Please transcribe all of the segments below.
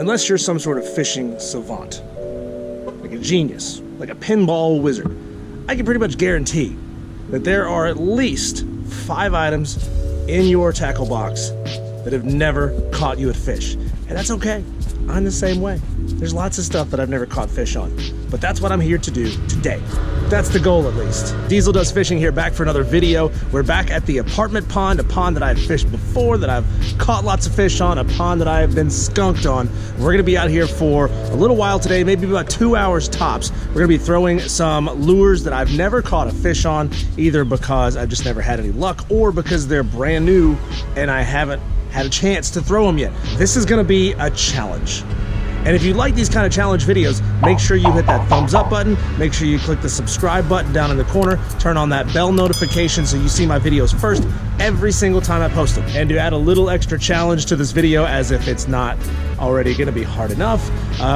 unless you're some sort of fishing savant, like a genius, like a pinball wizard, I can pretty much guarantee that there are at least 5 items in your tackle box that have never caught you a fish. And that's okay. I'm the same way. There's lots of stuff that I've never caught fish on, but that's what I'm here to do today. That's the goal, at least. Diesel Does Fishing here, back for another video. We're back at the apartment pond, a pond that I've fished before, that I've caught lots of fish on, a pond that I have been skunked on. We're gonna be out here for a little while today, maybe about 2 hours tops. We're gonna be throwing some lures that I've never caught a fish on, either because I've just never had any luck or because they're brand new and I haven't had a chance to throw them yet. This is gonna be a challenge. And if you like these kind of challenge videos, make sure you hit that thumbs up button, make sure you click the subscribe button down in the corner, turn on that bell notification so you see my videos first every single time I post them. And to add a little extra challenge to this video, as if it's not already gonna be hard enough,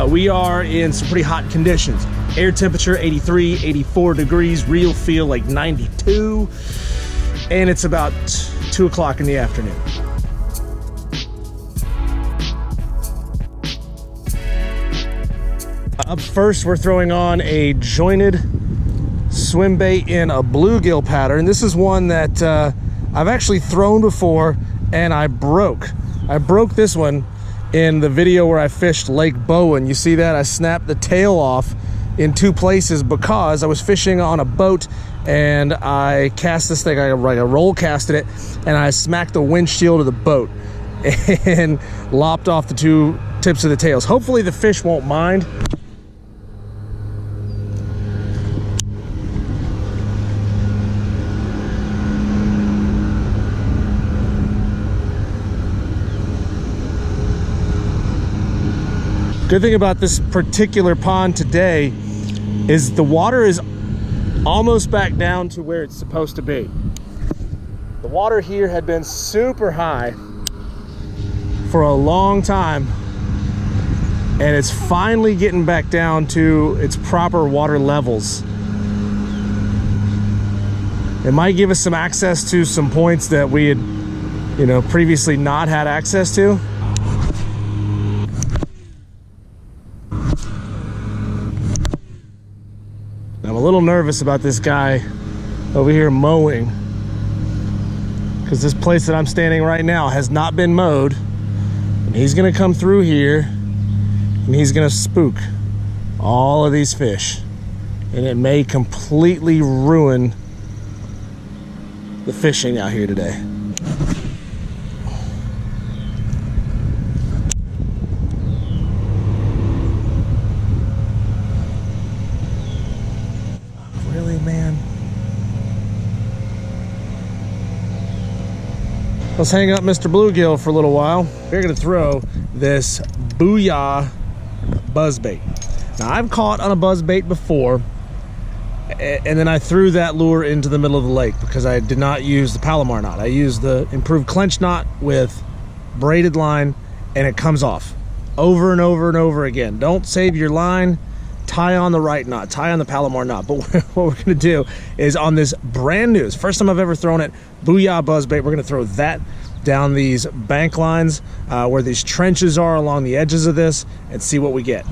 we are in some pretty hot conditions. Air temperature 83, 84 degrees, real feel like 92, and it's about 2 o'clock in the afternoon. Up first, we're throwing on a jointed swim bait in a bluegill pattern. This is one that I've actually thrown before and I broke. I broke this one in the video where I fished Lake Bowen. You see that? I snapped the tail off in 2 places because I was fishing on a boat and I cast this thing, I roll casted it, and I smacked the windshield of the boat and lopped off the 2 tips of the tails. Hopefully the fish won't mind. Good thing about this particular pond today is the water is almost back down to where it's supposed to be. The water here had been super high for a long time, and it's finally getting back down to its proper water levels. It might give us some access to some points that we had, previously not had access to. I'm a little nervous about this guy over here mowing, because this place that I'm standing right now has not been mowed, and he's gonna come through here and he's gonna spook all of these fish, and it may completely ruin the fishing out here today. Man, let's hang up Mr. Bluegill for a little while. We're gonna throw this Booyah buzzbait. Now, I've caught on a buzzbait before, and then I threw that lure into the middle of the lake because I did not use the Palomar knot. I used the improved clench knot with braided line, and it comes off over and over and over again. Don't save your line. Tie on the right knot, tie on the Palomar knot. But what we're gonna do is, on this brand new, first time I've ever thrown it, Booyah buzzbait, we're gonna throw that down these bank lines where these trenches are along the edges of this, and see what we get.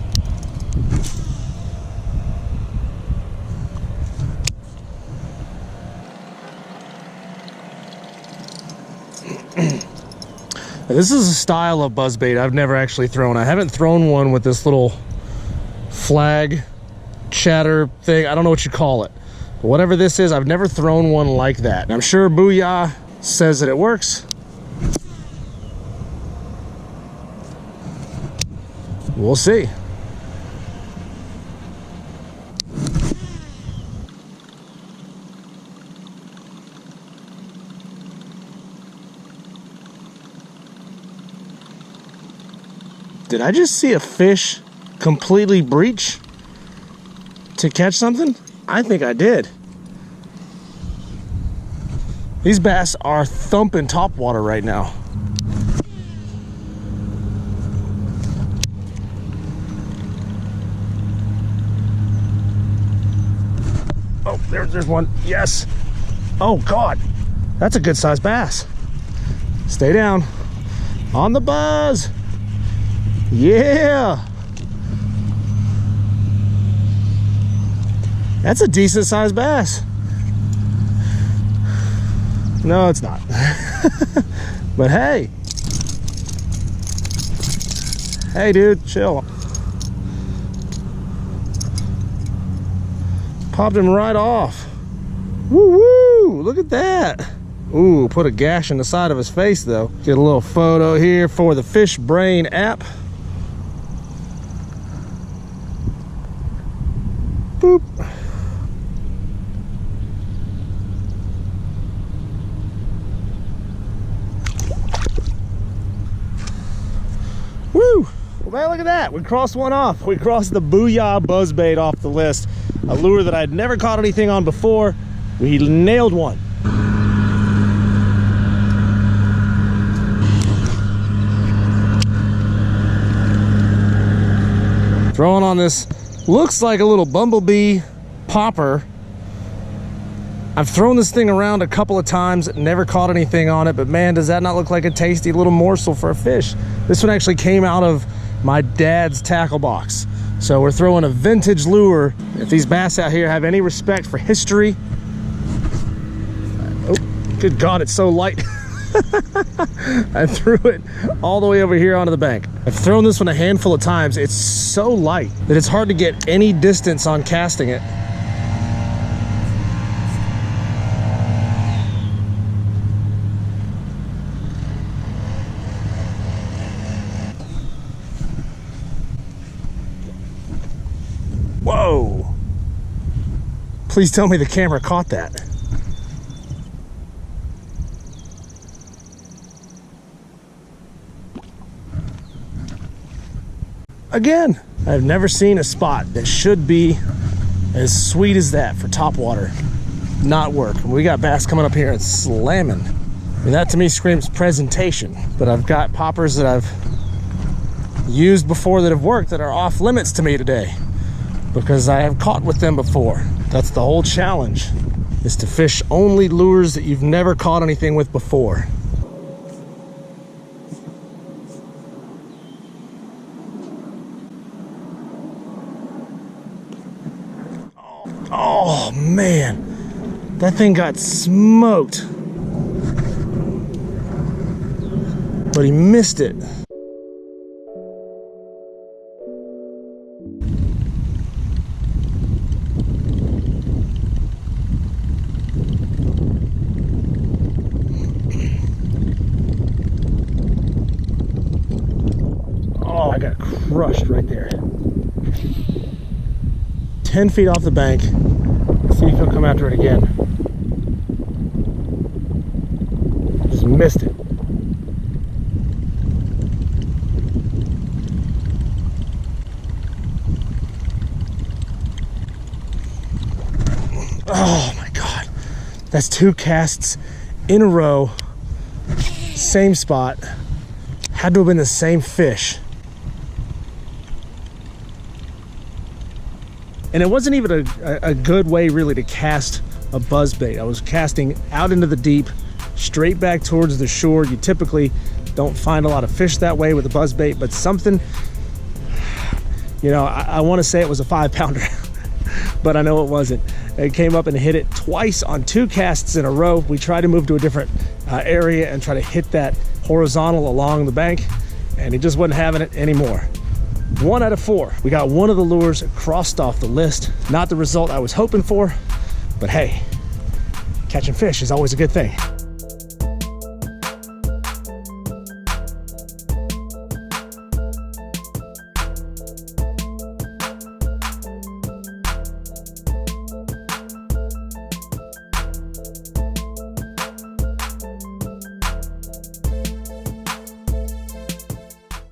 This is a style of buzzbait I've never actually thrown. I haven't thrown one with this little flag chatter thing. I don't know what you call it, but whatever this is, I've never thrown one like that. And I'm sure Booyah says that it works. We'll see. Did I just see a fish completely breach to catch something? I think I did. These bass are thumping topwater right now. Oh, there's one. Yes. Oh God, that's a good sized bass. Stay down on the buzz. Yeah. That's a decent sized bass. No, it's not. But hey. Hey, dude, chill. Popped him right off. Woo woo! Look at that. Ooh, put a gash in the side of his face though. Get a little photo here for the Fish Brain app. Boop. Woo! Well, man, look at that. We crossed one off. We crossed the Booyah Buzzbait off the list. A lure that I'd never caught anything on before. We nailed one. Throwing on this, looks like a little bumblebee popper. I've thrown this thing around a couple of times, never caught anything on it, but man, does that not look like a tasty little morsel for a fish. This one actually came out of my dad's tackle box. So we're throwing a vintage lure. If these bass out here have any respect for history. Oh, good God, it's so light. I threw it all the way over here onto the bank. I've thrown this one a handful of times. It's so light that it's hard to get any distance on casting it. Whoa! Please tell me the camera caught that. Again, I've never seen a spot that should be as sweet as that for topwater not work. We got bass coming up here and slamming. I mean, that to me screams presentation. But I've got poppers that I've used before that have worked that are off limits to me today because I have caught with them before. That's the whole challenge, is to fish only lures that you've never caught anything with before. Oh man, that thing got smoked. But he missed it. Oh, I got crushed right there. 10 feet off the bank. See if he'll come after it again. Just missed it. Oh my God. That's 2 casts in a row. Same spot. Had to have been the same fish. And it wasn't even a good way really to cast a buzzbait. I was casting out into the deep, straight back towards the shore. You typically don't find a lot of fish that way with a buzzbait, but something, you know, I want to say it was a 5-pounder, but I know it wasn't. It came up and hit it twice on 2 casts in a row. We tried to move to a different area and try to hit that horizontal along the bank, and he just wasn't having it anymore. 1 out of 4. We got one of the lures crossed off the list. Not the result I was hoping for, but hey, catching fish is always a good thing.